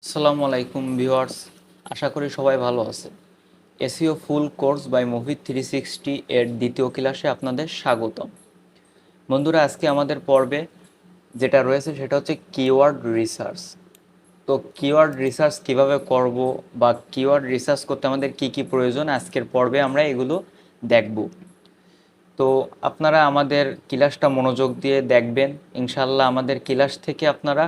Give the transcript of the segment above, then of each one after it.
আসসালামু আলাইকুম ভিউয়ার্স, আশা করি সবাই ভালো আছে। এসইও ফুল কোর্স বাই মুভিট 360 এর দ্বিতীয় ক্লাসে আপনাদের স্বাগতম। বন্ধুরা, আজকে আমাদের পর্বে যেটা রয়েছে সেটা হচ্ছে কিওয়ার্ড রিসার্চ। তো কিওয়ার্ড রিসার্চ কিভাবে করব বা কিওয়ার্ড রিসার্চ করতে আমাদের কি কি প্রয়োজন, আজকের পর্বে আমরা এগুলো দেখব। তো আপনারা আমাদের ক্লাসটা মনোযোগ দিয়ে দেখবেন, ইনশাল্লাহ আমাদের ক্লাস থেকে আপনারা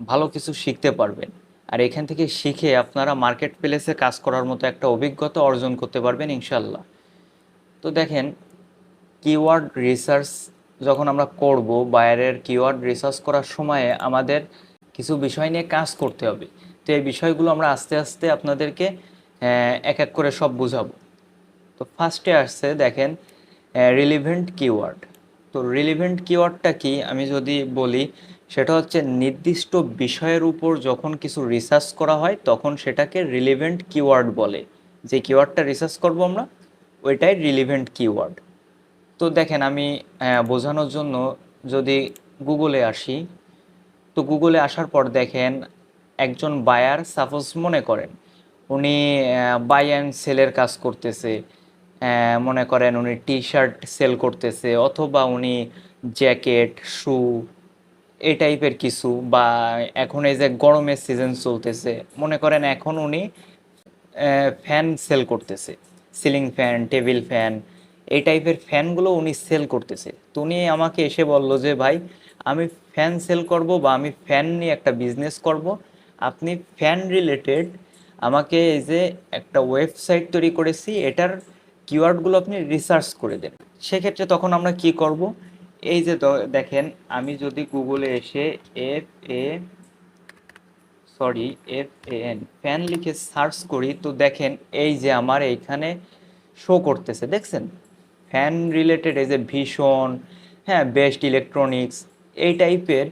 ভালো কিছু শিখতে পারবেন। আর এখান থেকে শিখে আপনারা মার্কেট প্লেসে কাজ করার মতো একটা অভিজ্ঞতা অর্জন করতে পারবেন ইনশাল্লাহ। তো দেখেন, কিওয়ার্ড রিসার্চ যখন আমরা করব, বাইরের কিওয়ার্ড রিসার্চ করার সময়ে আমাদের কিছু বিষয় নিয়ে কাজ করতে হবে। তো এই বিষয়গুলো আমরা আস্তে আস্তে আপনাদেরকে এক এক করে সব বুঝাবো। তো ফার্স্টে আসছে দেখেন রিলিভেন্ট কিওয়ার্ড। তো রিলিভেন্ট কিওয়ার্ডটা কি আমি যদি বলি, সেটা হচ্ছে নির্দিষ্ট বিষয়ের উপর যখন কিছু রিসার্চ করা হয় তখন সেটাকে রিলিভেন্ট কিওয়ার্ড বলে। যে কিওয়ার্ডটা রিসার্চ করব আমরা, ওইটাই রিলিভেন্ট কিওয়ার্ড। তো দেখেন, আমি বোঝানোর জন্য যদি গুগলে আসি, তো গুগলে আসার পর দেখেন একজন বায়ার, সাপোজ মনে করেন উনি বাই অ্যান্ড সেলের কাজ করতেছে। মনে করেন উনি টি শার্ট সেল করতেছে, অথবা উনি জ্যাকেট, শু, এই টাইপের কিছু। বা এখন এই যে গরমের সিজন চলতেছে, মনে করেন এখন উনি ফ্যান সেল করতেছে, সিলিং ফ্যান, টেবিল ফ্যান, এই টাইপের ফ্যানগুলো উনি সেল করতেছে। তো উনি আমাকে এসে বলল যে ভাই, আমি ফ্যান সেল করব বা আমি ফ্যান নিয়ে একটা বিজনেস করব, আপনি ফ্যান রিলেটেড আমাকে এই যে একটা ওয়েবসাইট তৈরি করেছি, এটার কিওয়ার্ডগুলো আপনি রিসার্চ করে দেন। সেক্ষেত্রে তখন আমরা কি করব, এই যে দেখেন, আমি যদি গুগলে এসে এফ এ সরি FAN ফ্যান লিখে সার্চ করি, তো দেখেন এই যে আমার এইখানে শো করতেছে, দেখছেন ফ্যান রিলেটেড এই যে ভীষণ, হ্যাঁ, বেস্ট ইলেকট্রনিক্স, এই টাইপের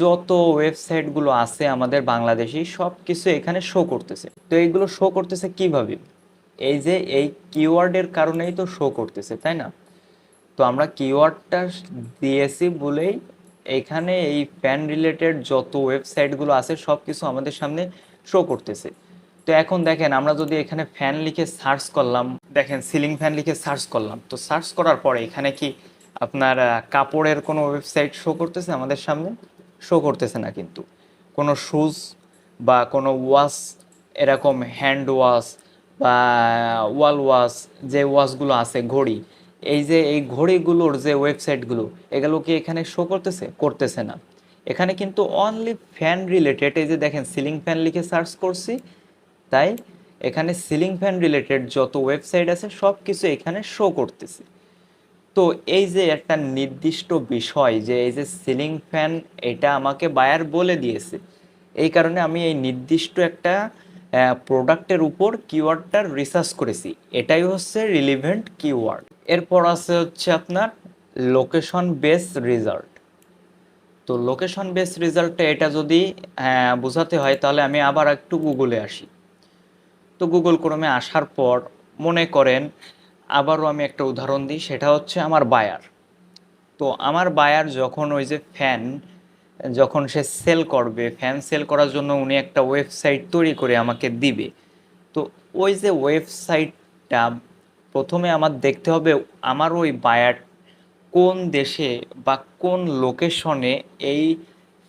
যত ওয়েবসাইটগুলো আছে আমাদের বাংলাদেশি, সব কিছু এখানে শো করতেছে। তো এইগুলো শো করতেছে কিভাবে? এই যে এই কিওয়ার্ডের কারণেই তো শো করতেছে, তাই না? তো আমরা কিওয়ার্ডটা দিয়েছি বলেই এখানে এই ফ্যান রিলেটেড যত ওয়েবসাইটগুলো আছে সব কিছু আমাদের সামনে শো করতেছে। তো এখন দেখেন, আমরা যদি এখানে ফ্যান লিখে সার্চ করলাম, দেখেন সিলিং ফ্যান লিখে সার্চ করলাম, তো সার্চ করার পরে এখানে কি আপনার কাপড়ের কোনো ওয়েবসাইট শো করতেছে আমাদের সামনে? শো করতেছে না। কিন্তু কোনো শুজ বা কোনো ওয়াচ, এরকম হ্যান্ড ওয়াশ বা ওয়াল ওয়াশ, যে ওয়াশগুলো আছে, ঘড়ি, এই যে এই ঘড়িগুলোর যে ওয়েবসাইটগুলো, এগুলো কি এখানে শো করতেছে? করতেছে না। এখানে কিন্তু অনলি ফ্যান রিলেটেড, এই যে দেখেন সিলিং ফ্যান লিখে সার্চ করছি, তাই এখানে সিলিং ফ্যান রিলেটেড যত ওয়েবসাইট আছে সব কিছু এখানে শো করতেছে। তো এই যে একটা নির্দিষ্ট বিষয়, যে এই যে সিলিং ফ্যান, এটা আমাকে বায়ার বলে দিয়েছে, এই কারণে আমি এই নির্দিষ্ট একটা প্রোডাক্টের উপর কিওয়ার্ডটার রিসার্চ করেছি, এটাই হচ্ছে রিলিভেন্ট কিওয়ার্ড। এরপর আছে হচ্ছে আপনার লোকেশন বেস রেজাল্ট। তো লোকেশন বেস রেজাল্টটা এটা যদি বোঝাতে হয়, তাহলে আমি আবার একটু গুগলে আসি। তো গুগল ক্রোমে আসার পর মনে করেন আবারও আমি একটা উদাহরণ দিই, সেটা হচ্ছে আমার বায়ার। তো আমার বায়ার যখন ওই যে ফ্যান, যখন সে সেল করবে, ফ্যান সেল করার জন্য উনি একটা ওয়েবসাইট তৈরি করে আমাকে দিবে। তো ওই যে ওয়েবসাইটটা প্রথমে আমার দেখতে হবে, আমার ওই বায়ার কোন দেশে বা কোন লোকেশনে এই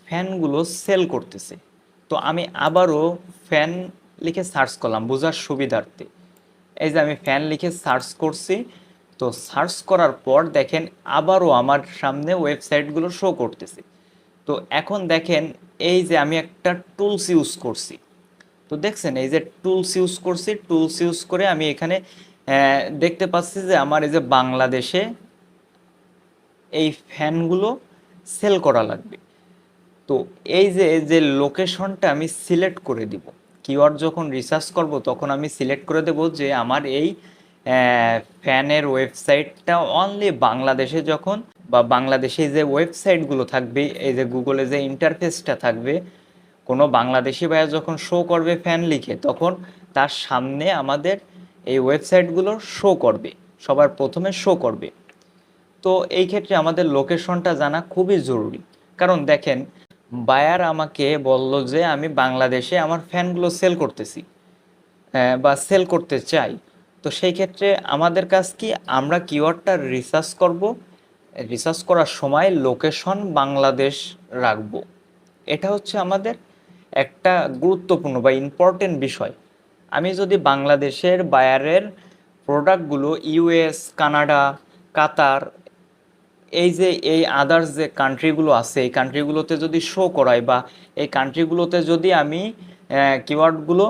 ফ্যানগুলো সেল করতেছে। তো আমি আবারও ফ্যান লিখে সার্চ করলাম বোঝার সুবিধার্থে। এই যে আমি ফ্যান লিখে সার্চ করছি, তো সার্চ করার পর দেখেন আবারও আমার সামনে ওয়েবসাইটগুলো শো করতেছে। তো এখন দেখেন এই যে আমি একটা টুলস ইউজ করছি, তো দেখছেন এই যে টুলস ইউজ করছি, টুলস ইউজ করে আমি এখানে দেখতে পাচ্ছি যে আমার এই যে বাংলাদেশে এই ফ্যানগুলো সেল করা লাগবে। তো এই যে যে লোকেশনটা আমি সিলেক্ট করে দিব, কিওয়ার্ড যখন রিসার্চ করব তখন আমি সিলেক্ট করে দেব যে আমার এই ফ্যানের ওয়েবসাইটটা অনলি বাংলাদেশে, যখন বা বাংলাদেশে যে ওয়েবসাইটগুলো থাকবে, এই যে গুগলে যে ইন্টারফেসটা থাকবে, কোনো বাংলাদেশি ভাইয়া যখন শো করবে ফ্যান লিখে, তখন তার সামনে আমাদের এই ওয়েবসাইটগুলো শো করবে, সবার প্রথমে শো করবে। তো এই ক্ষেত্রে আমাদের লোকেশনটা জানা খুবই জরুরি। কারণ দেখেন, বায়ার আমাকে বলল যে আমি বাংলাদেশে আমার ফ্যানগুলো সেল করতেছি, বা সেল করতে চাই। তো সেই ক্ষেত্রে আমাদের কাজ কি, আমরা কিওয়ার্ডটা রিসার্চ করব, রিসার্চ করার সময় লোকেশন বাংলাদেশ রাখব। এটা হচ্ছে আমাদের একটা গুরুত্বপূর্ণ বা ইম্পর্টেন্ট বিষয়। আমি যদি বাংলাদেশের বায়ারের প্রোডাক্টগুলো ইউএস, কানাডা, কাতার, এই যে এই আদার্স যে কান্ট্রিগুলো আছে এই কান্ট্রিগুলোতে যদি শো করাই, বা এই কান্ট্রিগুলোতে যদি আমি কিওয়ার্ডগুলো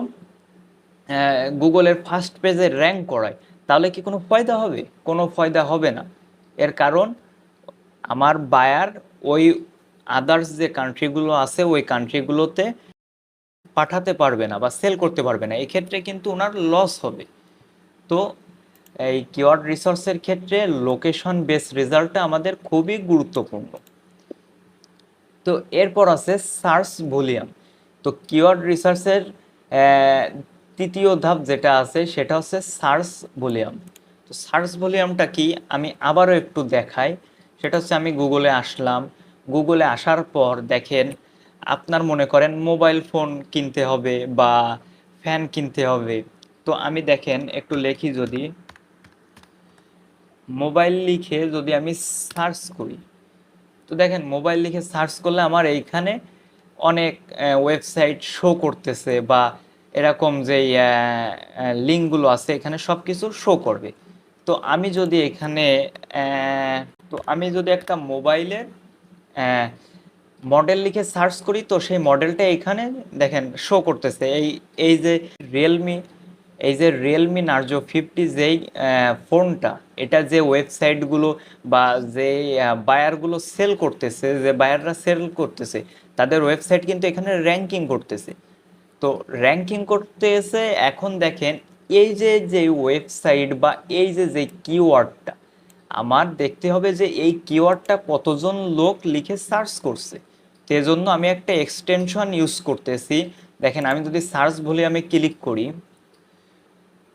গুগলের ফার্স্ট পেজে র্যাঙ্ক করাই, তাহলে কি কোনো ফয়দা হবে? কোনো ফয়দা হবে না। এর কারণ আমার বায়ার ওই আদার্স যে কান্ট্রিগুলো আছে ওই কান্ট্রিগুলোতে পাঠাতে পারবে না বা সেল করতে পারবে না, এক্ষেত্রে কিন্তু ওনার লস হবে। তো এই কিওয়ার্ড রিসোর্সের ক্ষেত্রে লোকেশন বেস রেজাল্টটা আমাদের খুবই গুরুত্বপূর্ণ। তো এরপর আছে সার্চ ভলিউম। তো কিওয়ার্ড রিসার্চের তৃতীয় ধাপ যেটা আছে সেটা হচ্ছে সার্চ ভলিউম। তো সার্চ ভলিউমটা কি আমি আবারও একটু দেখাই। সেটা হচ্ছে আমি গুগলে আসলাম, গুগলে আসার পর দেখেন আপনার মনে করেন মোবাইল ফোন কিনতে হবে বা ফ্যান কিনতে হবে। তো আমি দেখেন একটু লিখি, যদি মোবাইল লিখে যদি আমি সার্চ করি, তো দেখেন মোবাইল লিখে সার্চ করলে আমার এইখানে অনেক ওয়েবসাইট শো করতেছে, বা এরকম যেই লিঙ্কগুলো আছে এখানে সব কিছু শো করবে। তো আমি যদি এখানে আহ, তো আমি যদি একটা মোবাইলের মডেল লিখে সার্চ করি, তো সেই মডেলটা এখানে দেখেন শো করতেছে। এই এই যে রিয়েলমি, এই যে রিয়েলমি নার্জো 50 যেই ফোনটা, এটা যে ওয়েবসাইটগুলো বা যে বায়ারগুলো সেল করতেছে, যে বায়াররা সেল করতেছে তাদের ওয়েবসাইট কিন্তু এখানে র্যাঙ্কিং করতেছে। তো র্যাঙ্কিং করতে এসে এখন দেখেন এই যে যে ওয়েবসাইট বা এই যে যে কিওয়ার্ডটা, আমার দেখতে হবে যে এই কিওয়ার্ডটা কতজন লোক লিখে সার্চ করছে। তো এজন্য আমি একটা এক্সটেনশন ইউজ করতেছি। দেখেন আমি যদি সার্চ বলে আমি ক্লিক করি,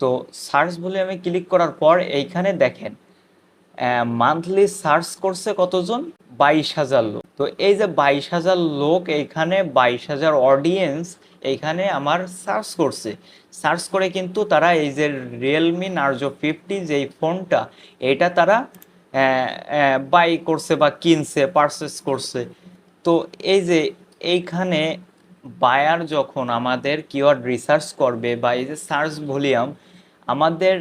তো সার্চ বলে আমি ক্লিক করার পর এইখানে দেখেন মান্থলি সার্চ করছে কতজন, 22,000 লোক। তো এই যে 22,000 লোক, এইখানে 22,000 অডিয়েন্স এইখানে আমার সার্চ করছে। সার্চ করে কিন্তু তারা এই যে রিয়েলমি নার্জো 50 যেই ফোনটা, এটা তারা বাই করছে বা কিনছে, পারচেস করছে। তো এই যে এইখানে বায়ার যখন আমাদের কিওয়ার্ড রিসার্চ করবে বা এই যে সার্চ ভলিউম, আমাদের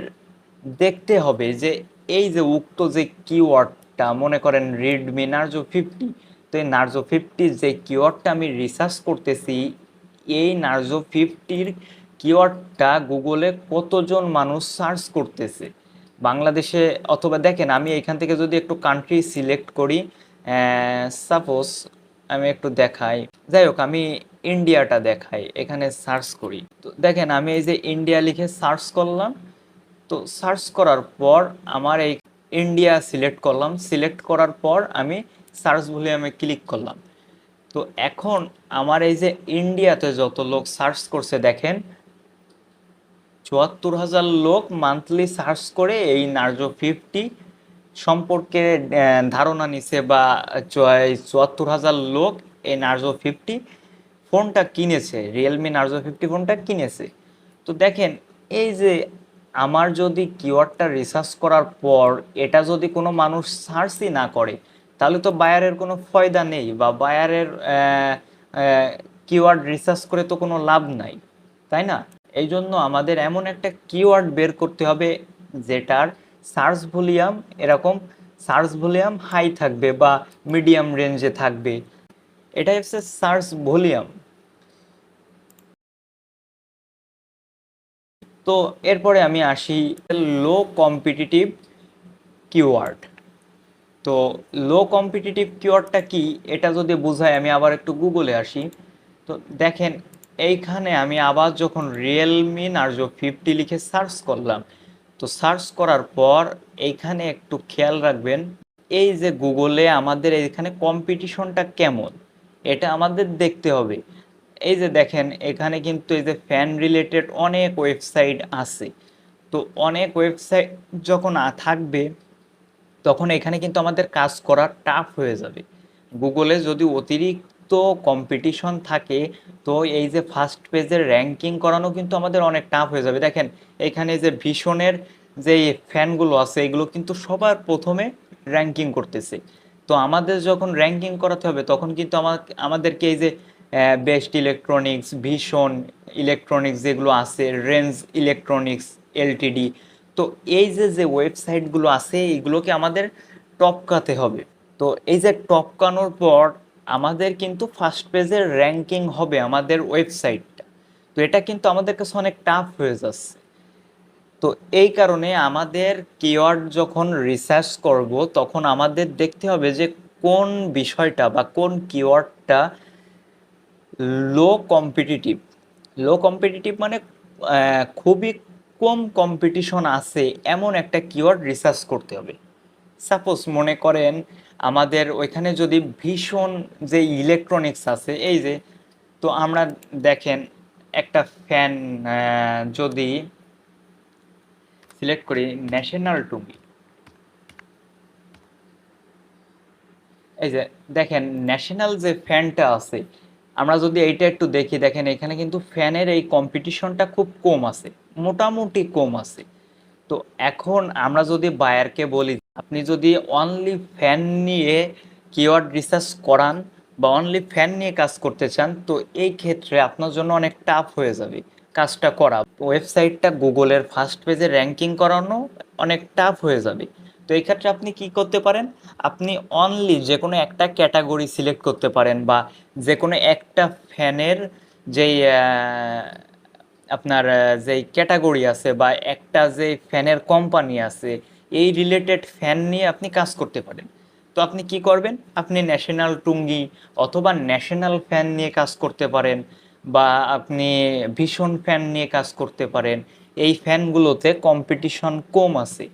দেখতে হবে যে এই যে উক্ত যে কিওয়ার্ডটা, মনে করেন রেডমি নার্জো 50, তো এই নার্জো 50 যে কিওয়ার্ডটা আমি রিসার্চ করতেছি, এই নার্জো 50-র কিওয়ার্ডটা গুগলে কতজন মানুষ সার্চ করতেছে বাংলাদেশে। অথবা দেখেন আমি এখান থেকে যদি একটু কান্ট্রি সিলেক্ট করি, সাপোজ আমি একটু দেখাই, যাই হোক আমি ইন্ডিয়াটা দেখাই, এখানে সার্চ করি। তো দেখেন আমি এই যে ইন্ডিয়া লিখে সার্চ করলাম, তো সার্চ করার পর আমার এই ইন্ডিয়া সিলেক্ট করলাম, সিলেক্ট করার পর আমি সার্চ বলে আমি ক্লিক করলাম। তো এখন আমার এই যে ইন্ডিয়াতে যত লোক সার্চ করছে দেখেন 74,000 লোক মান্থলি সার্চ করে এই নার্জো 50 সম্পর্কে ধারণা নিছে, বা 74,000 লোক এই নার্জো 50 ফোনটা কিনেছে, রিয়েলমি নার্জো 50 ফোনটা কিনেছে। তো দেখেন এই যে আমার যদি কিওয়ার্ডটা রিসার্চ করার পর এটা যদি কোনো মানুষ সার্চই না করে, তাহলে তো বায়ারের কোনো ফয়দা নেই, বা বায়ারের কিওয়ার্ড রিসার্চ করে তো কোনো লাভ নাই, তাই না? এই জন্য আমাদের এমন একটা কিওয়ার্ড বের করতে হবে যেটার সার্চ ভলিউম এরকম, সার্চ ভলিউম হাই থাকবে বা মিডিয়াম রেঞ্জে থাকবে, এটাই হচ্ছে সার্চ ভলিউম। তো এরপরে আমি আসি লো কম্পিটিটিভ কিওয়ার্ড। তো লো কম্পিটিটিভ কিওয়ার্ডটা কি, এটা যদি বোঝায় আমি আবার একটু গুগলে আসি। তো দেখেন এইখানে আমি আবার যখন রিয়েলমি নার্জো 50 লিখে সার্চ করলাম, তো সার্চ করার পর এইখানে একটু খেয়াল রাখবেন, এই যে গুগলে আমাদের এইখানে কম্পিটিশনটা কেমন এটা আমাদের দেখতে হবে। এই যে দেখেন এখানে কিন্তু এই যে ফ্যান রিলেটেড অনেক ওয়েবসাইট আছে। তো অনেক ওয়েবসাইট যখন থাকবে, তখন এখানে কিন্তু আমাদের কাজ করা টাফ হয়ে যাবে। গুগলে যদি অতিরিক্ত এত কম্পিটিশন থাকে, তো এই যে ফার্স্ট পেজের র্যাঙ্কিং করানো কিন্তু আমাদের অনেক টাফ হয়ে যাবে। দেখেন এখানে যে ভীষণের যে ফ্যানগুলো আছে এগুলো কিন্তু সবার প্রথমে র্যাঙ্কিং করতেছে। তো আমাদের যখন র্যাঙ্কিং করাতে হবে তখন কিন্তু আমাদেরকে এই যে বেস্ট ইলেকট্রনিক্স, ভীষণ ইলেকট্রনিক্স যেগুলো আছে, রেঞ্জ ইলেকট্রনিক্স এলটিডি, তো এই যে যে ওয়েবসাইটগুলো আছে এগুলোকে আমাদের টপকাতে হবে। তো এই যে টপকানোর পর আমাদের কিন্তু ফার্স্ট পেজের র্যাঙ্কিং হবে আমাদের ওয়েবসাইটটা। তো এটা কিন্তু আমাদের কাছে অনেক টাফ হয়ে যাচ্ছে। তো এই কারণে আমাদের কিওয়ার্ড যখন রিসার্চ করব তখন আমাদের দেখতে হবে যে কোন বিষয়টা বা কোন কিওয়ার্ডটা লো কম্পিটিটিভ। লো কম্পিটিটিভ মানে খুবই কম কম্পিটিশন আছে এমন একটা কিওয়ার্ড রিসার্চ করতে হবে। সাপোজ মনে করেন আমাদের ওইখানে যদি ভীষণ যে ইলেকট্রনিক্স আছে এই যে, তো আমরা দেখেন একটা ফ্যান যদি সিলেক্ট করি ন্যাশনাল টুমি, এই যে দেখেন ন্যাশনাল যে ফ্যানটা আছে আমরা যদি এইটা একটু দেখি, দেখেন এখানে কিন্তু ফ্যানের এই কম্পিটিশনটা খুব কম আছে, মোটামুটি কম আছে। তো এখন আমরা যদি বায়ারকে বলি আপনি যদি অনলি ফ্যান নিয়ে কিওয়ার্ড রিসার্চ করান বা অনলি ফ্যান নিয়ে কাজ করতে চান, তো এই ক্ষেত্রে আপনার জন্য অনেক টাফ হয়ে যাবে কাজটা করা। ওয়েবসাইটটা গুগলের ফার্স্ট পেজে র্যাঙ্কিং করানো অনেক টাফ হয়ে যাবে। তো এই ক্ষেত্রে আপনি কি করতে পারেন, আপনি অনলি যে কোনো একটা ক্যাটাগরি সিলেক্ট করতে পারেন বা যে কোনো একটা ফ্যানের যেই আপনার যেই ক্যাটাগরি আছে বা একটা যে ফ্যানের কোম্পানি আছে এই রিলেটেড ফ্যান নিয়ে আপনি কাজ করতে পারেন। তো আপনি কি করবেন, আপনি ন্যাশনাল টুঙ্গি অথবা ন্যাশনাল ফ্যান নিয়ে কাজ করতে পারেন বা আপনি ভীষণ ফ্যান নিয়ে কাজ করতে পারেন। এই ফ্যানগুলোতে কম্পিটিশন কম আছে।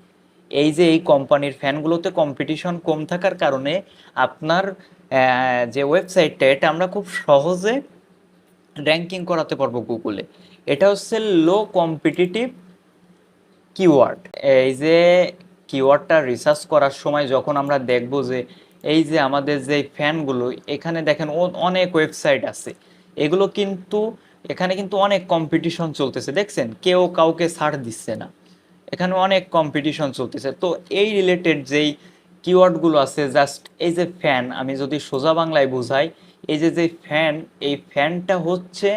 এই যে এই কোম্পানির ফ্যানগুলোতে কম্পিটিশন কম থাকার কারণে আপনার যে ওয়েবসাইটটা এটা আমরা খুব সহজে র্যাঙ্কিং করাতে পারবো গুগলে। এটা হচ্ছে লো কম্পিটিটিভ কিওয়ার্ড। এই যে কিওয়ার্ডটা রিসার্চ করার সময় যখন আমরা দেখব যে এই যে আমাদের যে ফ্যানগুলো এখানে দেখেন অনেক ওয়েবসাইট আছে, এগুলো কিন্তু এখানে কিন্তু অনেক কম্পিটিশন চলতেছে, দেখছেন কেউ কাউকে ছাড় দিচ্ছে না, এখানে অনেক কম্পিটিশন চলতেছে। তো এই রিলেটেড যেই কিওয়ার্ডগুলো আছে, জাস্ট এই যে ফ্যান আমি যদি সোজা বাংলায় বুঝাই, এই যে যে ফ্যান, এই ফ্যানটা হচ্ছে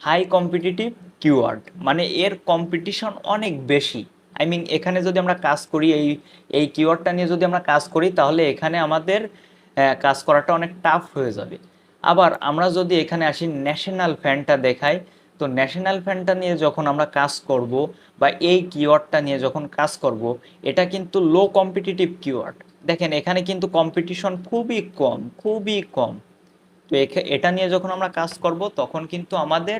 হাই কম্পিটিটিভ কিওয়ার্ড, মানে এর কম্পিটিশন অনেক বেশি। আই মিন এখানে যদি আমরা কাজ করি এই এই কিওয়ার্ডটা নিয়ে যদি আমরা কাজ করি তাহলে এখানে আমাদের কাজ করাটা অনেক টাফ হয়ে যাবে। আবার আমরা যদি এখানে আসি ন্যাশনাল ফ্যানটা দেখাই, তো ন্যাশনাল ফ্যানটা নিয়ে যখন আমরা কাজ করব বা এই কিওয়ার্ডটা নিয়ে যখন কাজ করব, এটা কিন্তু লো কম্পিটিটিভ কিওয়ার্ড। দেখেন এখানে কিন্তু কম্পিটিশন খুবই কম, খুবই কম। তো এটা নিয়ে যখন আমরা কাজ করব তখন কিন্তু আমাদের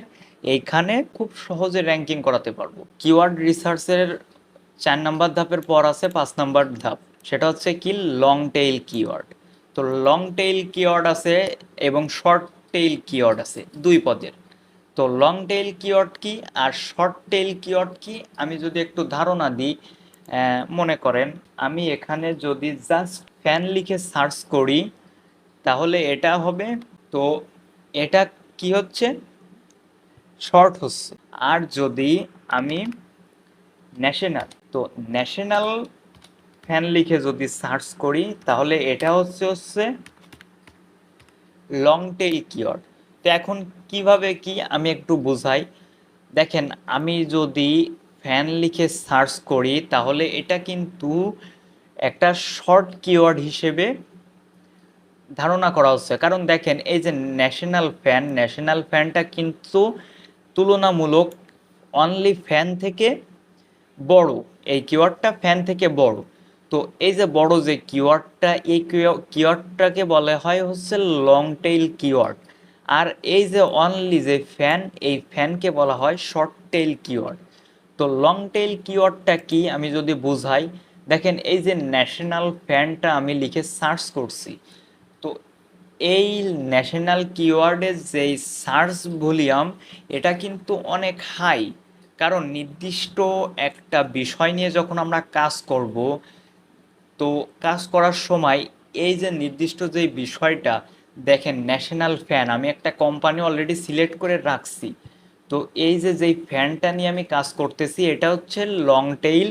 এইখানে খুব সহজে র্যাঙ্কিং করাতে পারবো। কিওয়ার্ড রিসার্চের 4 নম্বর ধাপের পর আছে 5 নম্বর ধাপ, সেটা হচ্ছে কি লং টেইল কিওয়ার্ড। তো লং টেইল কিওয়ার্ড আছে এবং শর্ট টেইল কিওয়ার্ড আছে দুই পদের। তো লং টেইল কিওয়ার্ড কি আর শর্ট টেইল কিওয়ার্ড কি আমি যদি একটু ধারণা দিই, মনে করেন আমি এখানে যদি জাস্ট ফ্যান লিখে সার্চ করি তাহলে এটা হবে। তো এটা কি হচ্ছে, শর্ট হচ্ছে। আর যদি আমি ন্যাশনাল, তো ন্যাশনাল ফ্যান লিখে যদি সার্চ করি তাহলে এটা হচ্ছে লং টেইল কিওয়ার্ড। তো এখন কিভাবে কি আমি একটু বুঝাই, দেখেন আমি যদি ফ্যান লিখে সার্চ করি তাহলে এটা কিন্তু একটা শর্ট কিওয়ার্ড হিসেবে ধারণা করা হচ্ছে, কারণ দেখেন এই যে ন্যাশনাল ফ্যান, ন্যাশনাল ফ্যানটা কিন্তু তুলনামূলক অনলি ফ্যান থেকে বড়, এই কিওয়ার্ডটা ফ্যান থেকে বড়। তো এই যে বড় যে কিওয়ার্ডটা এই কিওয়ার্ডটাকে বলা হয় হচ্ছে লং টেইল কিওয়ার্ড। আর এই যে অনলি যে ফ্যান, এই ফ্যানকে বলা হয় শর্ট টেইল কিওয়ার্ড। তো লং টেইল কিওয়ার্ডটা কি আমি যদি বুঝাই, দেখেন এই যে ন্যাশনাল ফ্যানটা আমি লিখে সার্চ করছি, তো এই ন্যাশনাল কিওয়ার্ডের যেই সার্চ ভলিউম এটা কিন্তু অনেক হাই। কারণ নির্দিষ্ট একটা বিষয় নিয়ে যখন আমরা কাজ করব, তো কাজ করার সময় এই যে নির্দিষ্ট যে বিষয়টা, দেখেন ন্যাশনাল ফ্যান, আমি একটা কোম্পানি অলরেডি সিলেক্ট করে রাখছি। তো এই যে যেই ফ্যানটা নিয়ে আমি কাজ করতেছি এটা হচ্ছে লং টেইল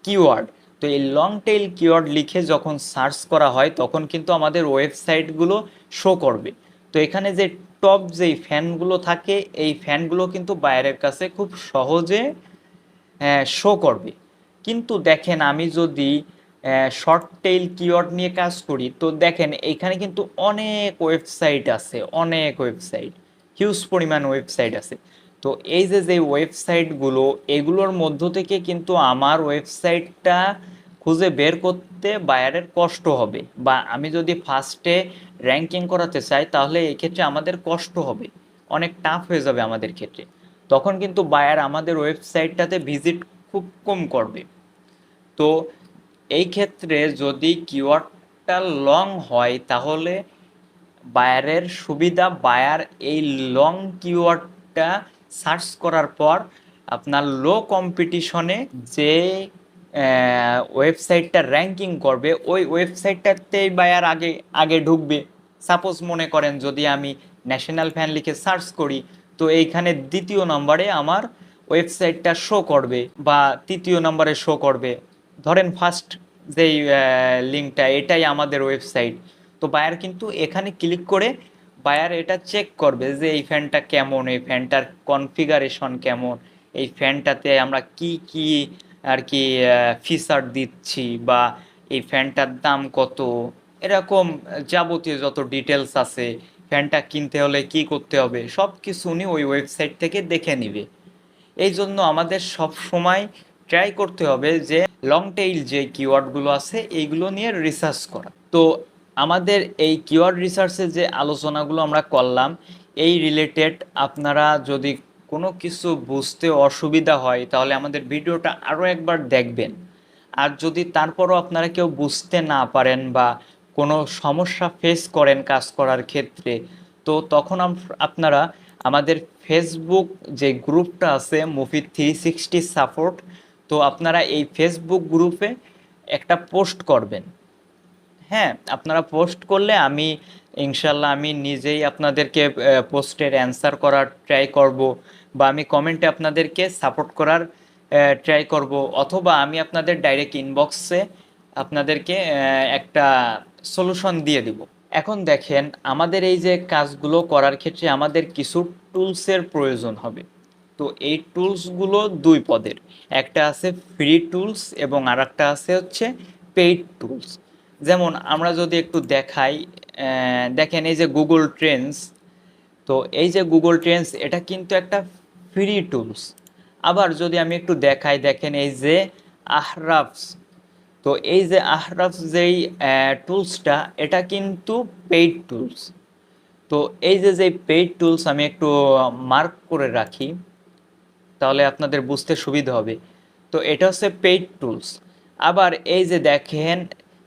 কিওয়ার্ড। তো এই লং টেইল কিওয়ার্ড লিখে যখন সার্চ করা হয় তখন কিন্তু আমাদের ওয়েবসাইটগুলো শো করবে। তো এখানে যে টপ যেই ফ্যানগুলো থাকে এই ফ্যানগুলো কিন্তু বাইরের কাছে খুব সহজে শো করবে। কিন্তু দেখেন আমি যদি শর্ট টেইল কিওয়ার্ড নিয়ে কাজ করি তো দেখেন এইখানে কিন্তু অনেক ওয়েবসাইট আছে, অনেক ওয়েবসাইট, হিউজ পরিমাণ ওয়েবসাইট আছে। তো এই যে যে ওয়েবসাইটগুলো এগুলোর মধ্য থেকে কিন্তু আমার ওয়েবসাইটটা খুঁজে বের করতে বায়ারের কষ্ট হবে, বা আমি যদি ফার্স্টে র্যাঙ্কিং করাতে চাই তাহলে এই ক্ষেত্রে আমাদের কষ্ট হবে, অনেক টাফ হয়ে যাবে আমাদের ক্ষেত্রে। তখন কিন্তু বায়ার আমাদের ওয়েবসাইটটাতে ভিজিট খুব কম করবে। তো এই ক্ষেত্রে যদি কিওয়ার্ডটা লং হয় তাহলে বায়ারের সুবিধা, বায়ার এই লং কিওয়ার্ডটা সার্চ করার পর আপনার লো কম্পিটিশনে যে ওয়েবসাইটটা র্যাঙ্কিং করবে ওই ওয়েবসাইটটাতেই বায়ার আগে আগে ঢুকবে। সাপোজ মনে করেন যদি আমি ন্যাশনাল ফ্যান লিখে সার্চ করি তো এইখানে দ্বিতীয় নম্বরে আমার ওয়েবসাইটটা শো করবে বা তৃতীয় নম্বরে শো করবে। ধরেন ফার্স্ট যেই লিঙ্কটা এটাই আমাদের ওয়েবসাইট। তো বায়ার কিন্তু এখানে ক্লিক করে বায়ার এটা চেক করবে যে এই ফ্যানটা কেমন, এই ফ্যানটার কনফিগারেশন কেমন, এই ফ্যানটাতে আমরা কি কি আর কি ফিচার দিচ্ছি, বা এই ফ্যানটার দাম কত, এরকম যাবতীয় যত ডিটেলস আছে, ফ্যানটা কিনতে হলে কি করতে হবে সব কিছু উনি ওই ওয়েবসাইট থেকে দেখে নিবে। এই জন্য আমাদের সব সময় ট্রাই করতে হবে যে লং টেইল যে কিওয়ার্ডগুলো আছে এইগুলো নিয়ে রিসার্চ করা। তো আমাদের এই কিওয়ার্ড রিসার্চে যে আলোচনাগুলো আমরা করলাম এই রিলেটেড আপনারা যদি কোনো কিছু বুঝতে অসুবিধা হয় তাহলে আমাদের ভিডিওটা আরও একবার দেখবেন। আর যদি তারপরও আপনারা কেউ বুঝতে না পারেন বা কোনো সমস্যা ফেস করেন কাজ করার ক্ষেত্রে, তো তখন আপনারা আমাদের ফেসবুক যে গ্রুপটা আছে মুভি 360 সাপোর্ট, তো আপনারা এই ফেসবুক গ্রুপে একটা পোস্ট করবেন। হ্যাঁ, আপনারা পোস্ট করলে আমি ইনশাল্লাহ আমি নিজেই আপনাদেরকে পোস্টের অ্যান্সার করার ট্রাই করব, বা আমি কমেন্টে আপনাদেরকে সাপোর্ট করার ট্রাই করব, অথবা আমি আপনাদের ডাইরেক্ট ইনবক্সে আপনাদেরকে একটা সলিউশন দিয়ে দিব। এখন দেখেন আমাদের এই যে কাজগুলো করার ক্ষেত্রে আমাদের কিছু টুলসের প্রয়োজন হবে। তো এই টুলসগুলো দুই পদের, একটা আছে ফ্রি টুলস এবং আর একটা আছে হচ্ছে পেইড টুলস। যেমন আমরা যদি একটু দেখাই, দেখেন এই যে গুগল ট্রেন্ডস, তো এই যে গুগল ট্রেন্ডস এটা কিন্তু একটা ফ্রি টুলস। আবার যদি আমি একটু দেখাই, দেখেন এই যে আহরাফস, তো এই যে আহরাফস যেই টুলসটা এটা কিন্তু পেইড টুলস। তো এই যে যে পেইড টুলস আমি একটু মার্ক করে রাখি তাহলে আপনাদের বুঝতে সুবিধা হবে। তো এটা হচ্ছে পেইড টুলস। আবার এই যে দেখেন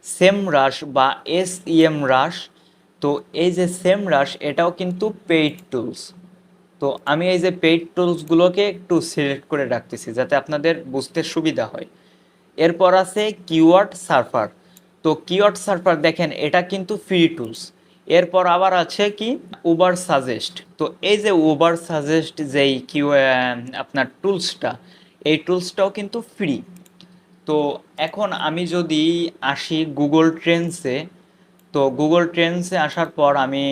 সেম রাশ বা SEM রাশ, তো এই যে সেম রাশ এটাও কিন্তু পেইড টুলস। তো আমি এই যে পেইড টুলসগুলোকে একটু সিলেক্ট করে রাখতেছি যাতে আপনাদের বুঝতে সুবিধা হয়। এরপর আছে কিওয়ার্ড সার্ফার। তো কিওয়ার্ড সার্ফার দেখেন এটা কিন্তু ফ্রি টুলস। এরপর আবার আছে কি উবার সাজেস্ট। তো এই যে উবার সাজেস্ট যেই আপনার টুলসটা, এই টুলসটাও কিন্তু ফ্রি। তো এখন আমি যদি আসি গুগল ট্রেন্ডসে, তো গুগল ট্রেন্ডসে আসার পর আমি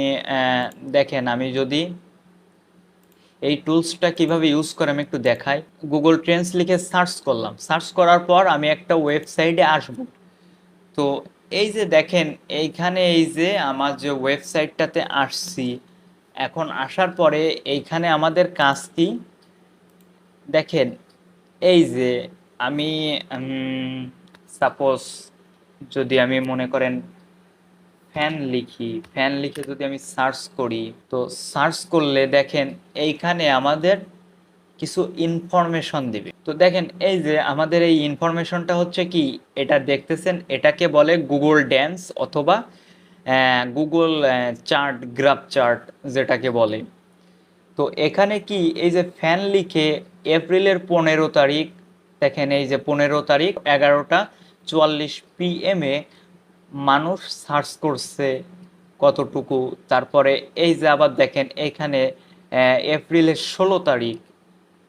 দেখেন আমি যদি এই টুলসটা কিভাবে ইউজ করে আমি একটু দেখাই। গুগল ট্রেন্ডস লিখে সার্চ করলাম, সার্চ করার পর আমি একটা ওয়েবসাইটে আসব। তো এই যে দেখেন এইখানে এই যে আমার যে ওয়েবসাইটটাতে আসছি, এখন আসার পরে এইখানে আমাদের কাজ কি দেখেন, এই যে আমি সাপোজ যদি আমি মনে করেন ফ্যান লিখি, ফ্যান লিখে যদি আমি সার্চ করি, তো সার্চ করলে দেখেন এইখানে আমাদের কিছু ইনফরমেশন দিবে। তো দেখেন এই যে আমাদের এই ইনফরমেশনটা হচ্ছে কি, এটা দেখতেছেন এটাকে বলে গুগল ড্যান্স অথবা গুগল চার্ট, গ্রাফ চার্ট যেটাকে বলে। তো এখানে কি এই যে ফ্যান লিখে এপ্রিলের 15 তারিখ, দেখেন এই যে 15 তারিখ 11টা 44 PM মানুষ সার্চ করছে কতটুকু। তারপরে এই যে আবার দেখেন এখানে এপ্রিলের 16 তারিখ,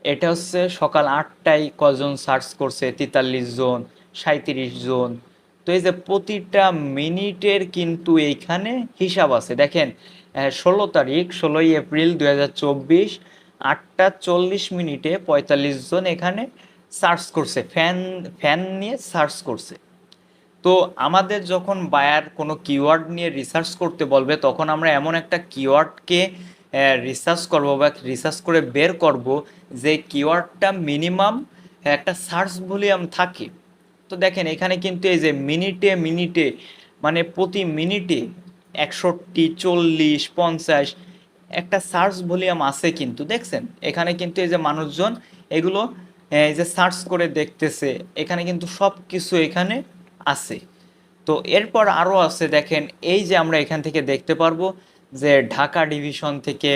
এটা হচ্ছে সকাল 8টায় কজন সার্চ করছে, 43 জন, 37 জন। তো এই যে প্রতিটা মিনিটের কিন্তু এইখানে হিসাব আছে। দেখেন 16 তারিখ, 16ই এপ্রিল 2024, 8টা 40 মিনিটে 45 জন এখানে সার্চ করছে, ফ্যান ফ্যান নিয়ে সার্চ করছে। তো আমাদের যখন বায়ার কোনো কিওয়ার্ড নিয়ে রিসার্চ করতে বলবে, তখন আমরা এমন একটা কিওয়ার্ডকে রিসার্চ করব বা রিসার্চ করে বের করব যে কিওয়ার্ডটা মিনিমাম একটা সার্চ ভলিউম থাকে। তো দেখেন এখানে কিন্তু এই যে মিনিটে মিনিটে, মানে প্রতি মিনিটে 61, 40, 50 একটা সার্চ ভলিউম আছে কিন্তু দেখছেন। এখানে কিন্তু এই যে মানুষজন এগুলো এই যে সার্চ করে দেখতেছে, এখানে কিন্তু সব কিছু এখানে আছে। তো এরপর আরও আছে, দেখেন এই যে আমরা এখান থেকে দেখতে পারবো যে ঢাকা ডিভিশন থেকে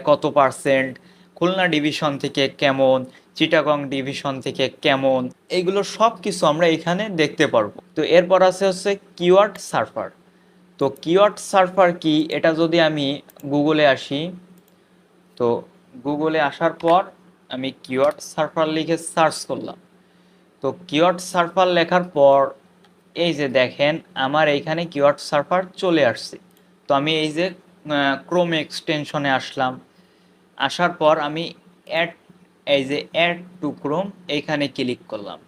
কত পার্সেন্ট, খুলনা ডিভিশন থেকে কেমন, চিটাগং ডিভিশন থেকে কেমন, এইগুলো সব কিছু আমরা এখানে দেখতে পারবো। তো এরপর আছে হচ্ছে কিওয়ার্ড সার্ফার। তো কিওয়ার্ড সার্ফার কি, এটা যদি আমি গুগলে আসি, তো গুগলে আসার পর আমি কিওয়ার্ড সার্ফার লিখে সার্চ করলাম। তো কিওয়ার্ড সার্ফার লেখার পর এই যে দেখেন আমার এইখানে কিওয়ার্ড সার্ফার চলে আসছে। তো আমি এই যে ক্রোম এক্সটেনশনে আসলাম, আসার পর আমি অ্যাড, এই যে অ্যাড টু ক্রোম এইখানে ক্লিক করলাম।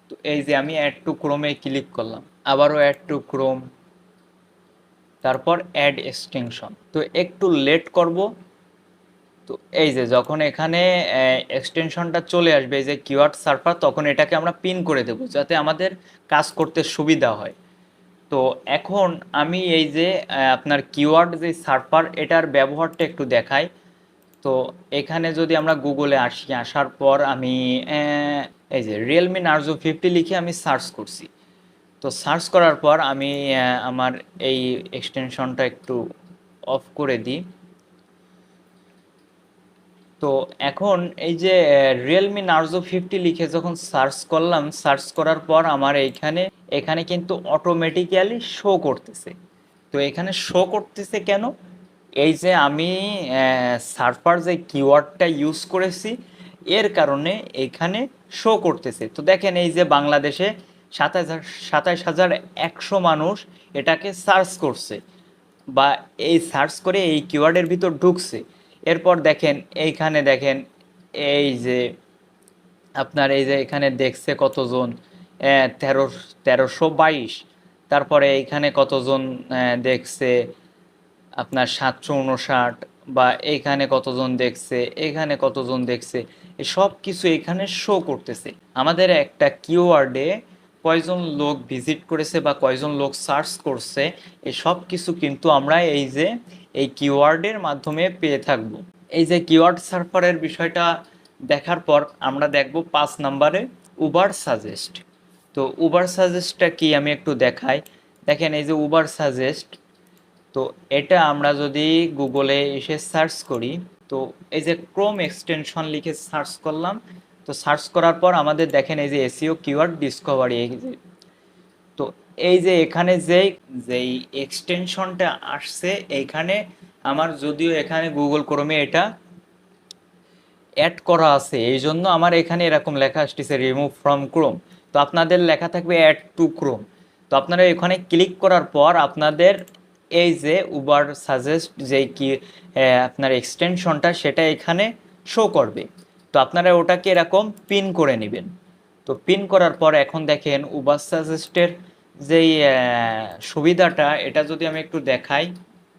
তো এই যে আমি অ্যাড টু ক্রোমে ক্লিক করলাম, আবারও অ্যাড টু ক্রোম, তারপর অ্যাড এক্সটেনশন। তো একটু লেট করব। তো এই যে যখন এখানে এক্সটেনশনটা চলে আসবে এই যে কিওয়ার্ড সার্ফার, তখন এটাকে আমরা পিন করে দেব যাতে আমাদের কাজ করতে সুবিধা হয়। তো এখন আমি এই যে আপনার কিওয়ার্ড যে সার্ফার, এটার ব্যবহারটা একটু দেখাই। তো এখানে যদি আমরা গুগলে আসি, আসার পর আমি এই যে রিয়েলমি নার্জো 50 লিখে আমি সার্চ করছি। তো সার্চ করার পর আমি আমার এই এক্সটেনশনটা একটু অফ করে দিই। তো এখন এই যে রিয়েলমি নার্জো 50 লিখে যখন সার্চ করলাম, সার্চ করার পর আমার এইখানে এখানে কিন্তু অটোমেটিক্যালি শো করতেছে। তো এখানে শো করতেছে কেন, এই যে আমি সার্ফার যে কিওয়ার্ডটা ইউজ করেছি এর কারণে এখানে শো করতেছে। তো দেখেন এই যে বাংলাদেশে 27,100 মানুষ এটাকে সার্চ করছে বা এই সার্চ করে এই কিওয়ার্ডের ভিতর ঢুকছে। এরপর দেখেন এইখানে দেখেন এই যে আপনার এই যে এখানে দেখছে কতজন, 1322। তারপরে এইখানে কতজন দেখছে আপনার 759, বা এইখানে কতজন দেখছে, এখানে কতজন দেখছে, এই সব কিছু এখানে শো করতেছে। আমাদের একটা কিওয়ার্ডে কয়জন লোক ভিজিট করেছে বা কয়জন লোক সার্চ করছে, এই সব কিছু কিন্তু আমরা এই যে এই কিওয়ার্ডের মাধ্যমে পেয়ে থাকব। এই যে কিওয়ার্ড সার্ফারের বিষয়টা দেখার পর আমরা দেখব 5 নম্বরে উবার সাজেস্ট। তো উবার সাজেস্টটা কি আমি একটু দেখাই। দেখেন এই যে উবার সাজেস্ট, তো এটা আমরা যদি গুগলে এসে সার্চ করি, তো এই যে ক্রোম এক্সটেনশন লিখে সার্চ করলাম। তো সার্চ করার পর আমাদের দেখেন এই যে এসইও কিওয়ার্ড ডিসকভারি, এই যে তো এই যে এখানে যেই এক্সটেনশনটা আসছে এইখানে আমার, যদিও এখানে গুগল ক্রোমে এটা অ্যাড করা আছে, এই জন্য আমার এখানে এরকম লেখা আসতেছে রিমুভ ফ্রম ক্রোম। তো আপনাদের লেখা থাকবে অ্যাড টু ক্রোম। তো আপনারা এখানে ক্লিক করার পর আপনাদের এই যে উবার সাজেস্ট যেই কি আপনার এক্সটেনশনটা সেটা এখানে শো করবে। তো আপনারা ওটাকে এরকম পিন করে নেবেন। তো পিন করার পর এখন দেখেন উবার সাজেস্টের যেই সুবিধাটা, এটা যদি আমি একটু দেখাই,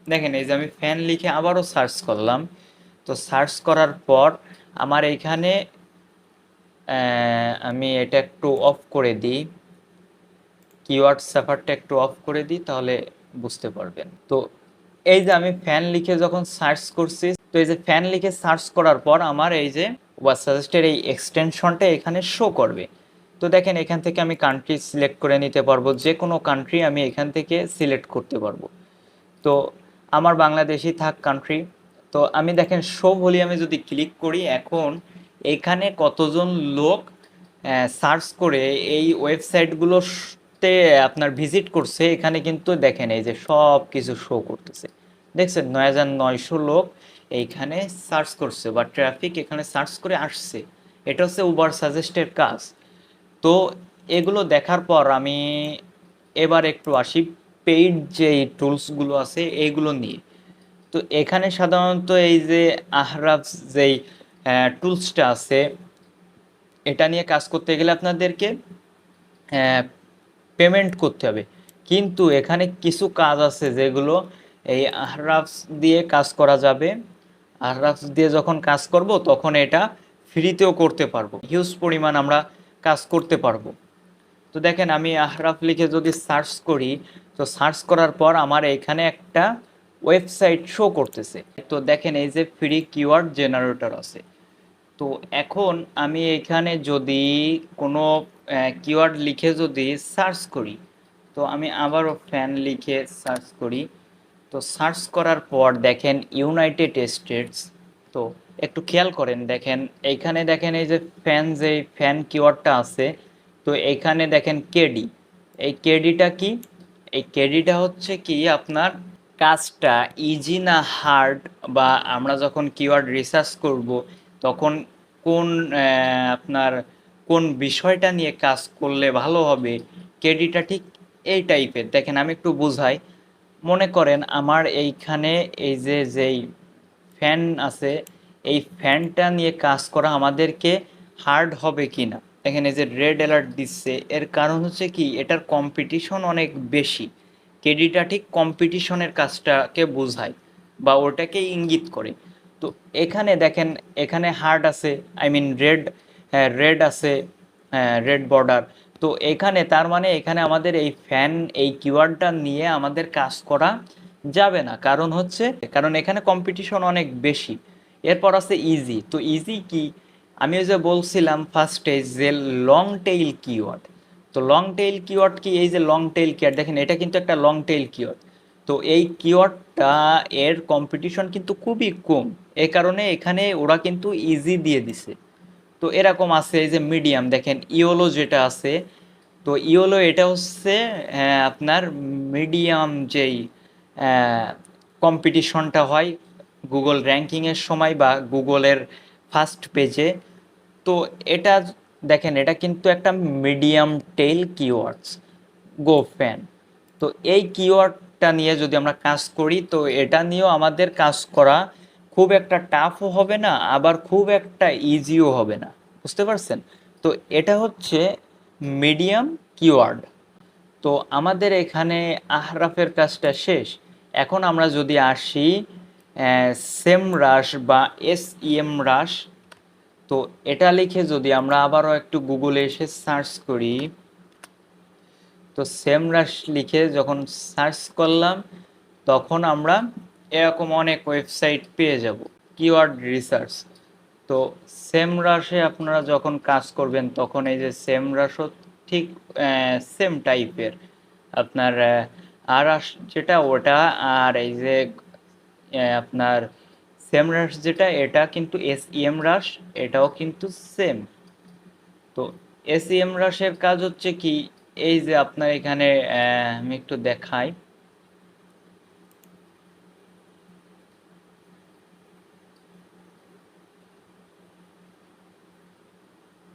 দেখেন এই যে আমি ফ্যান লিখে আবারও সার্চ করলাম। তো সার্চ করার পর আমার এইখানে আমি এটা একটু অফ করে দিই, কিওয়ার্ড সার্ফারটা একটু অফ করে দিই, তাহলে বুঝতে পারবেন। তো এই যে আমি ফ্যান লিখে যখন সার্চ করছি, তো এই যে ফ্যান লিখে সার্চ করার পর আমার এই যে ওয়াচ সাজেস্টের এই এক্সটেনশনটা এখানে শো করবে। তো দেখেন এখান থেকে আমি কান্ট্রি সিলেক্ট করে নিতে পারবো, যে কোনো কান্ট্রি আমি এখান থেকে সিলেক্ট করতে পারবো। তো আমার বাংলাদেশই থাক কান্ট্রি। তো আমি দেখেন শো ভলিউমে যদি ক্লিক করি, এখন এখানে কতজন লোক সার্চ করে এই ওয়েবসাইটগুলো ওয়েবসাইটে আপনার ভিজিট করছে, এখানে কিন্তু দেখেন এই যে সব কিছু শো করতেছে। দেখছেন 9,900 লোক এইখানে সার্চ করছে বা ট্রাফিক এখানে সার্চ করে আসছে। এটা হচ্ছে উবার সাজেস্টের কাজ। তো এগুলো দেখার পর আমি এবার একটু আসি পেইড যে টুলসগুলো আছে এইগুলো নিয়ে। তো এখানে সাধারণত এই যে আহরাফ যেই টুলসটা আছে, এটা নিয়ে কাজ করতে গেলে আপনাদেরকে পেমেন্ট করতে হবে। কিন্তু এখানে কিছু কাজ আছে যেগুলো এই আহরাফ দিয়ে কাজ করা যাবে। আহরাফ দিয়ে যখন কাজ করব তখন এটা ফ্রিতেও করতে পারবো, হিউজ পরিমাণ আমরা কাজ করতে পারবো। তো দেখেন আমি আহরাফ লিখে যদি সার্চ করি, তো সার্চ করার পর আমার এখানে একটা ওয়েবসাইট শো করতেছে। তো দেখেন এই যে ফ্রি কিওয়ার্ড জেনারেটর আছে। তো এখন আমি এখানে যদি কোনো কিওয়ার্ড লিখে যদি সার্চ করি, তো আমি আবারও ফ্যান লিখে সার্চ করি। তো সার্চ করার পর দেখেন ইউনাইটেড স্টেটস। তো একটু খেয়াল করেন, দেখেন এইখানে দেখেন এই যে ফ্যান কিওয়ার্ডটা আছে। তো এইখানে দেখেন কেডি। এই কেডিটা কি? এই কেডিটা হচ্ছে কি আপনার কাজটা ইজি না হার্ড, বা আমরা যখন কিওয়ার্ড রিসার্চ করব তখন কোন আপনার কোন বিষয়টা নিয়ে কাজ করলে ভালো হবে, কেডিটা ঠিক এই টাইপের। দেখেন আমি একটু বুঝাই। মনে করেন আমার এইখানে এই যে যেই ফ্যান আছে, এই ফ্যানটা নিয়ে কাজ করা আমাদেরকে হার্ড হবে কি না। দেখেন এই যে রেড অ্যালার্ট দিচ্ছে, এর কারণ হচ্ছে কি এটার কম্পিটিশন অনেক বেশি। কেডিটা ঠিক কম্পিটিশনের কাজটাকে বোঝায় বা ওটাকে ইঙ্গিত করে। তো এখানে দেখেন এখানে হার্ড আছে, আই মিন রেড, রেড আছে, রেড বর্ডার। তো এখানে তার মানে এখানে আমাদের এই ফ্যান এই কিওয়ার্ডটা নিয়ে আমাদের কাজ করা যাবে না। কারণ হচ্ছে কারণ এখানে কম্পিটিশন অনেক বেশি। এরপর আছে ইজি। তো ইজি কি? আমি ওই যে বলছিলাম ফার্স্টে যে লং টেইল কিওয়ার্ড। তো লং টেইল কিওয়ার্ড কি? এই যে লং টেইল কিওয়ার্ড দেখেন এটা কিন্তু একটা লং টেইল কিওয়ার্ড। তো এই কিওয়ার্ডটা এর কম্পিটিশন কিন্তু খুবই কম, এ কারণে এখানে ওরা কিন্তু ইজি দিয়ে দিছে। তো এরকম আছে এই যে মিডিয়াম, দেখেন ইওলো যেটা আছে। তো ইওলো এটা হচ্ছে আপনার মিডিয়াম যেই কম্পিটিশনটা হয় গুগল র্যাঙ্কিংয়ের সময় বা গুগলের ফার্স্ট পেজে। তো এটা দেখেন এটা কিন্তু একটা মিডিয়াম টেইল কিওয়ার্ডস গো ফ্যান। তো এই কিওয়ার্ডটা নিয়ে যদি আমরা কাজ করি, তো এটা নিয়েও আমাদের কাজ করা খুব একটা টাফও হবে না, আবার খুব একটা ইজিও হবে না। বুঝতে পারছেন? তো এটা হচ্ছে মিডিয়াম কিওয়ার্ড। তো আমাদের এখানে আহরাফের কাজটা শেষ। এখন আমরা যদি আসি সেম রাশ বা এসইএম রাশ। তো এটা লিখে যদি আমরা আবারও একটু গুগলে এসে সার্চ করি, তো সেম রাশ লিখে যখন সার্চ করলাম তখন আমরা এরকম অনেক ওয়েবসাইট পেয়ে যাব কিওয়ার্ড রিসার্চ। তো সেম রাশে আপনারা যখন কাজ করবেন তখন এই যে সেম রাশও ঠিক সেম টাইপের আপনার আর যেটা ওটা, আর এই যে আপনার সেম রাশ যেটা এটা কিন্তু এসইএম রাশ, এটাও কিন্তু সেম। তো এসইএম রাশের কাজ হচ্ছে কি, এই যে আপনার এখানে আমি একটু দেখাই।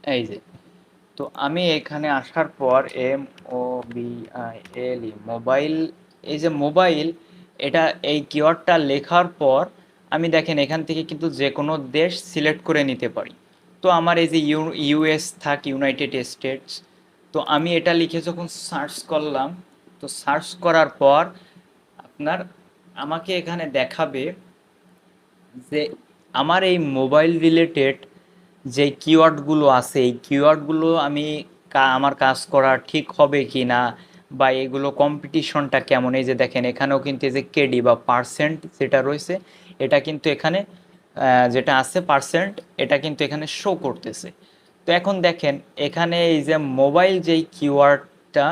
এই যে তো আমি এখানে আসার পর MOBILE মোবাইল, এই যে মোবাইল, এটা এই কিওয়ার্ডটা লেখার পর আমি দেখেন এখান থেকে কিন্তু যে কোনো দেশ সিলেক্ট করে নিতে পারি। তো আমার এই যে ইউএস থাক ইউনাইটেড স্টেটস। তো আমি এটা লিখে যখন সার্চ করলাম, তো সার্চ করার পর আপনার আমাকে এখানে দেখাবে যে আমার এই মোবাইল রিলেটেড যে কিওয়ার্ডগুলো আছে এই কিওয়ার্ডগুলো আমি আমার কাজ করা ঠিক হবে কি না, বা এগুলো কম্পিটিশনটা কেমন। এই যে দেখেন এখানেও কিন্তু এই যে কেডি বা পার্সেন্ট যেটা রয়েছে, এটা কিন্তু এখানে যেটা আছে পার্সেন্ট, এটা কিন্তু এখানে শো করতেছে। তো এখন দেখেন এখানে এই যে মোবাইল যেই কিওয়ার্ডটা,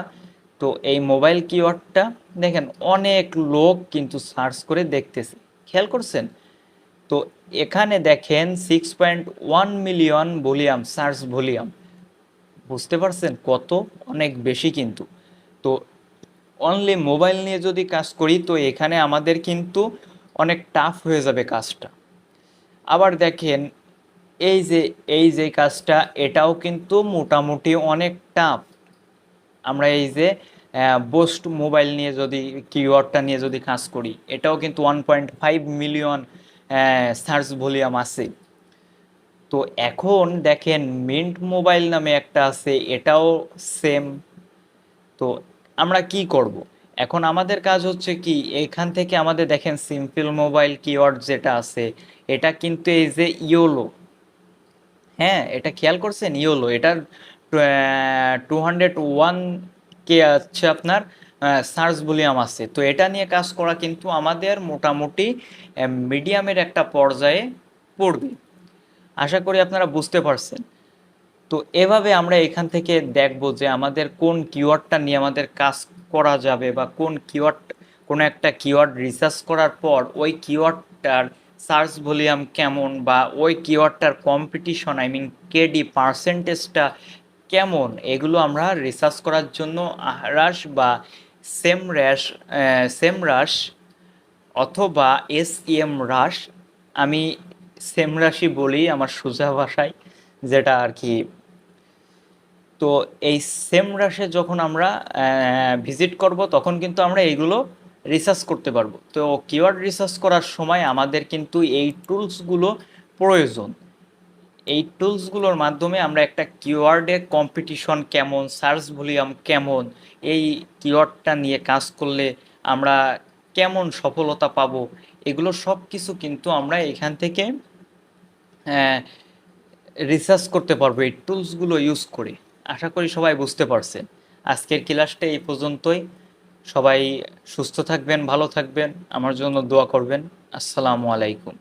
তো এই মোবাইল কিওয়ার্ডটা দেখেন অনেক লোক কিন্তু সার্চ করে দেখতেছে। খেয়াল করছেন? তো এখানে দেখেন 6.1 মিলিয়ন ভলিউম, সার্চ ভলিউম। বুঝতে পারছেন কত? অনেক বেশি কিন্তু। তো অনলি মোবাইল নিয়ে যদি কাজ করি তো এখানে আমাদের কিন্তু অনেক টাফ হয়ে যাবে কাজটা। আবার দেখেন এই যে কাজটা, এটাও কিন্তু মোটামুটি অনেক টাফ। আমরা এই যে বোস্ট মোবাইল নিয়ে যদি কিওয়ার্ডটা নিয়ে যদি কাজ করি, এটাও কিন্তু 1.5 মিলিয়ন সার্চ ভলিউম আছে। তো এখন দেখেন মিন্ট মোবাইল নামে একটা আছে, এটাও সেম। তো আমরা কি করব? এখন আমাদের কাজ হচ্ছে কি, এখান থেকে আমাদের দেখেন সিম্পল মোবাইল কিওয়ার্ড যেটা আছে, এটা কিন্তু এই যে ইয়োলো, হ্যাঁ এটা খেয়াল করছেন, ইয়োলো এটার 201K আছে আপনার সার্চ ভলিউম আছে। তো এটা নিয়ে কাজ করা কিন্তু আমাদের মোটামুটি মিডিয়ামের একটা পর্যায়ে পড়বে। আশা করি আপনারা বুঝতে পারছেন। তো এভাবে আমরা এখান থেকে দেখব যে আমাদের কোন কিওয়ার্ডটা নিয়ে আমাদের কাজ করা যাবে, বা কোন কিওয়ার্ড, কোনো একটা কিওয়ার্ড রিসার্চ করার পর ওই কিওয়ার্ডটার সার্চ ভলিউম কেমন, বা ওই কিওয়ার্ডটার কম্পিটিশন মিন কেডি পার্সেন্টেজটা কেমন, এগুলো আমরা রিসার্চ করার জন্য আহরাস বা সেমরাশ সেমরাশ অথবা এসইএম রাশ, আমি সেমরাশই বলি আমার সোজা ভাষায়, যেটা আর কি। তো এই সেমরাশে যখন আমরা ভিজিট করব তখন কিন্তু আমরা এইগুলো রিসার্চ করতে পারবো। তো কিওয়ার্ড রিসার্চ করার সময় আমাদের কিন্তু এই টুলসগুলো প্রয়োজন। এই টুলসগুলোর মাধ্যমে আমরা একটা কিওয়ার্ডের কম্পিটিশন কেমন, সার্চ ভলিউম কেমন, এই কিওয়ার্ডটা নিয়ে কাজ করলে আমরা কেমন সফলতা পাবো, এগুলো সব কিছু কিন্তু আমরা এখান থেকে রিসার্চ করতে পারবো এই টুলসগুলো ইউজ করে। আশা করি সবাই বুঝতে পারছেন। আজকের ক্লাসটা এই পর্যন্তই। সবাই সুস্থ থাকবেন, ভালো থাকবেন, আমার জন্য দোয়া করবেন। আসসালামু আলাইকুম।